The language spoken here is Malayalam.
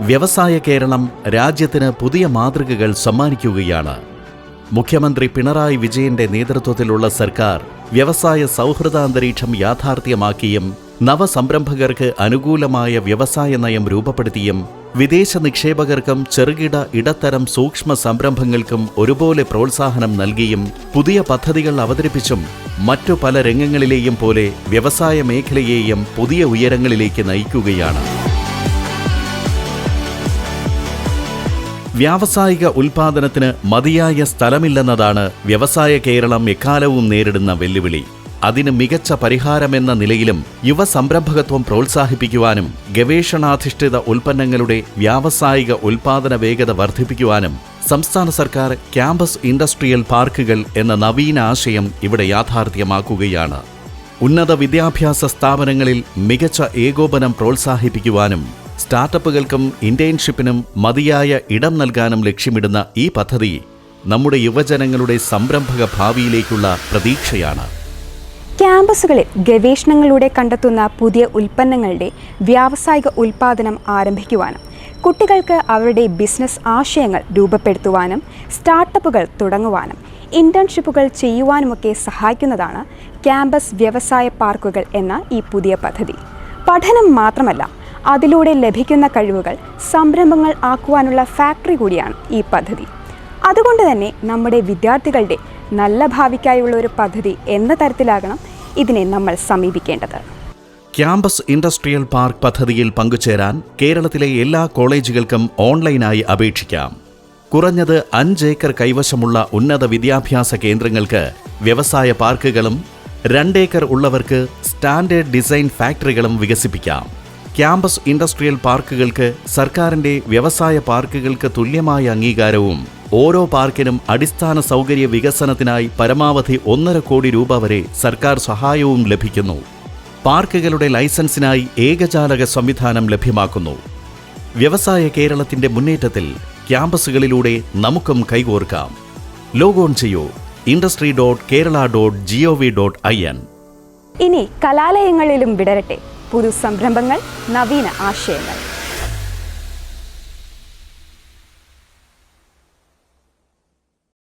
വ്യവസായ കേരളം രാജ്യത്തിന് പുതിയ മാതൃകകൾ സമ്മാനിക്കുകയാണ്. മുഖ്യമന്ത്രി പിണറായി വിജയന്റെ നേതൃത്വത്തിലുള്ള സർക്കാർ വ്യവസായ സൗഹൃദാന്തരീക്ഷം യാഥാർത്ഥ്യമാക്കിയും നവസംരംഭകർക്ക് അനുകൂലമായ വ്യവസായ നയം രൂപപ്പെടുത്തിയും വിദേശ നിക്ഷേപകർക്കും ചെറുകിട ഇടത്തരം സൂക്ഷ്മ സംരംഭങ്ങൾക്കും ഒരുപോലെ പ്രോത്സാഹനം നൽകിയും പുതിയ പദ്ധതികൾ അവതരിപ്പിച്ചും മറ്റു പല രംഗങ്ങളിലെയും പോലെ വ്യവസായ മേഖലയെയും പുതിയ ഉയരങ്ങളിലേക്ക് നയിക്കുകയാണ്. വ്യാവസായിക ഉൽപ്പാദനത്തിന് മതിയായ സ്ഥലമില്ലെന്നതാണ് വ്യവസായ കേരളം എക്കാലവും നേരിടുന്ന വെല്ലുവിളി. അതിന് മികച്ച പരിഹാരമെന്ന നിലയിലും യുവസംരംഭകത്വം പ്രോത്സാഹിപ്പിക്കുവാനും ഗവേഷണാധിഷ്ഠിത ഉൽപ്പന്നങ്ങളുടെ വ്യാവസായിക ഉൽപ്പാദന വേഗത വർദ്ധിപ്പിക്കുവാനും സംസ്ഥാന സർക്കാർ ക്യാമ്പസ് ഇൻഡസ്ട്രിയൽ പാർക്കുകൾ എന്ന നവീന ആശയം ഇവിടെ യാഥാർത്ഥ്യമാക്കുകയാണ്. ഉന്നത വിദ്യാഭ്യാസ സ്ഥാപനങ്ങളിൽ മികച്ച ഏകോപനം പ്രോത്സാഹിപ്പിക്കുവാനും സ്റ്റാർട്ടപ്പുകൾക്കും ഇന്റേൺഷിപ്പിനും മതിയായ ഇടം നൽകാനും ലക്ഷ്യമിടുന്ന ഈ പദ്ധതി നമ്മുടെ യുവജനങ്ങളുടെ സംരംഭക ഭാവിയിലേക്കുള്ള പ്രതീക്ഷയാണ്. ക്യാമ്പസുകളിൽ ഗവേഷണങ്ങളിലൂടെ കണ്ടെത്തുന്ന പുതിയ ഉൽപ്പന്നങ്ങളുടെ വ്യാവസായിക ഉൽപ്പാദനം ആരംഭിക്കുവാനും കുട്ടികൾക്ക് അവരുടെ ബിസിനസ് ആശയങ്ങൾ രൂപപ്പെടുത്തുവാനും സ്റ്റാർട്ടപ്പുകൾ തുടങ്ങുവാനും ഇന്റേൺഷിപ്പുകൾ ചെയ്യുവാനുമൊക്കെ സഹായിക്കുന്നതാണ് ക്യാമ്പസ് വ്യവസായ പാർക്കുകൾ എന്ന ഈ പുതിയ പദ്ധതി. പഠനം മാത്രമല്ല, അതിലൂടെ ലഭിക്കുന്ന കഴിവുകൾ സംരംഭങ്ങൾ ആക്കുവാനുള്ള ഫാക്ടറി കൂടിയാണ് ഈ പദ്ധതി. അതുകൊണ്ട് തന്നെ നമ്മുടെ വിദ്യാർത്ഥികളുടെ നല്ല ഭാവിക്കായുള്ള ഒരു പദ്ധതി എന്ന തരത്തിലാകണം ഇതിനെ നമ്മൾ സമീപിക്കേണ്ടത്. ക്യാമ്പസ് ഇൻഡസ്ട്രിയൽ പാർക്ക് പദ്ധതിയിൽ പങ്കുചേരാൻ കേരളത്തിലെ എല്ലാ കോളേജുകൾക്കും ഓൺലൈനായി അപേക്ഷിക്കാം. കുറഞ്ഞത് 5 ഏക്കർ കൈവശമുള്ള ഉന്നത വിദ്യാഭ്യാസ കേന്ദ്രങ്ങൾക്ക് വ്യവസായ പാർക്കുകളും 2 ഏക്കർ ഉള്ളവർക്ക് സ്റ്റാൻഡേർഡ് ഡിസൈൻ ഫാക്ടറികളും വികസിപ്പിക്കാം. ക്യാമ്പസ് ഇൻഡസ്ട്രിയൽ പാർക്കുകൾക്ക് സർക്കാരിന്റെ വ്യവസായ പാർക്കുകൾക്ക് തുല്യമായ അംഗീകാരവും ഓരോ പാർക്കിനും അടിസ്ഥാന സൗകര്യ വികസനത്തിനായി പരമാവധി 1.5 കോടി രൂപ വരെ സർക്കാർ സഹായവും ലഭിക്കുന്നു. പാർക്കുകളുടെ ലൈസൻസിനായി ഏകജാലക സംവിധാനം ലഭ്യമാക്കുന്നു. വ്യവസായ കേരളത്തിന്റെ മുന്നേറ്റത്തിൽ ക്യാമ്പസുകളിലൂടെ നമുക്കും കൈകോർക്കാം. ലോഗോൺ ചെയ്യൂ industry.kerala.gov.in. ഇനി കലാലയങ്ങളിലും വിടരട്ടെ പുതു സംരംഭങ്ങൾ, നവീന ആശയങ്ങൾ.